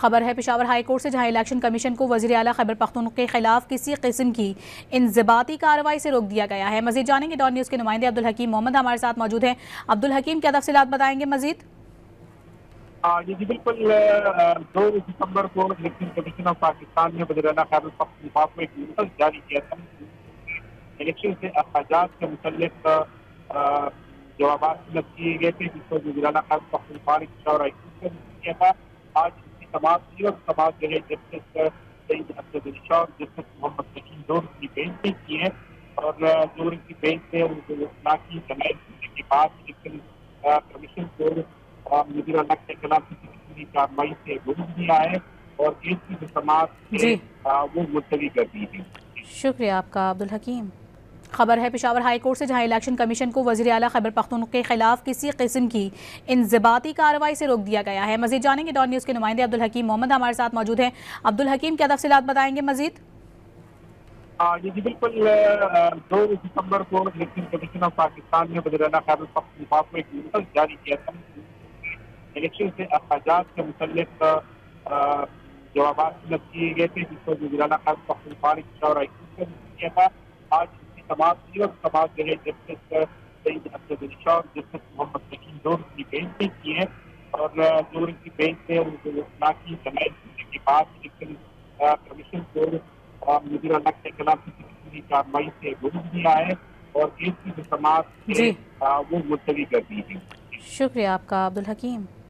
خبر ہے Peshawar high court سے، جہاں الیکشن کمیشن کو وزیر اعلیٰ خیبر پختونخوا کے خلاف کسی قسم کی انضباطی کارروائی سے روک دیا گیا ہے۔ مزید جانیں گے، ڈان نیوز کے نمائندے عبدالحکیم محمد ہمارے ساتھ موجود ہیں۔ عبدالحکیم، کیا تفصیلات بتائیں گے مزید؟ جی بالکل 2 دسمبر کو الیکشن کمیشن آف پاکستان نے وزیر اعلیٰ خیبر پختونخوا کو ایک نوٹس جاری کیا تھا۔ الیکشن سے اخراجات سے متعلق جوابات طلب کیے گئے تھے، جس کو وزیر اعلیٰ خیبر پختونخوا نے پشاور ہائی کورٹ سے کیا تھا۔ آج اس کی سماعت ہوئی اور سماعت جو ہے جسٹس سعید اسد علی شاہ اور جسٹس محمد رشید دونوں کی بینچ نے کی ہے، اور جو ان کی بینچ نے ان کو اطلاع کی جماعت کرنے کے بعد الیکشن کمیشن کو وزیر اعلیٰ کے خلاف کسی قسم کی کارروائی سے روک دیا ہے اور کیس کی جو سماعت ہے وہ ملتوی کر دی ہے۔ شکریہ آپ کا عبدالحکیم۔ خبر ہے پشاور ہائی کورٹ سے، جہاں الیکشن کمیشن کو وزیر اعلیٰ خیبر پختونخوا کے خلاف کسی قسم کی انضباطی کارروائی سے روک دیا گیا ہے۔ مزید جانیں گے، ڈان نیوز کے نمائندے عبدالحکیم محمد ہمارے ساتھ موجود ہیں۔ عبدالحکیم، کیا تفصیلات بتائیں گے مزید؟ جی بالکل 2 دسمبر کو الیکشن کمیشن آف پاکستان نے وزیر اعلیٰ خیبر پختونخوا کو ایک نوٹس جاری کیا تھا۔ الیکشن سے اخراجات سے متعلق جوابات طلب کیے گئے تھے، جس کو وزیر اعلیٰ خیبر پختونخوا نے پشاور ہائی کورٹ سے کیا تھا۔ آج اس کی سماعت ہوئی اور سماعت جو ہے جسٹس سعید اسد علی شاہ اور جسٹس محمد رشید دونوں کی بینچ نے کی ہے، اور جو ان کی بینچ نے ان کو اطلاع کی جماعت کرنے کے بعد الیکشن کمیشن کو وزیر اعلیٰ کے خلاف کسی قسم کی کارروائی سے روک دیا ہے اور کیس کی جو سماعت ہے وہ ملتوی کر دی ہے۔ شکریہ آپ کا عبدالحکیم۔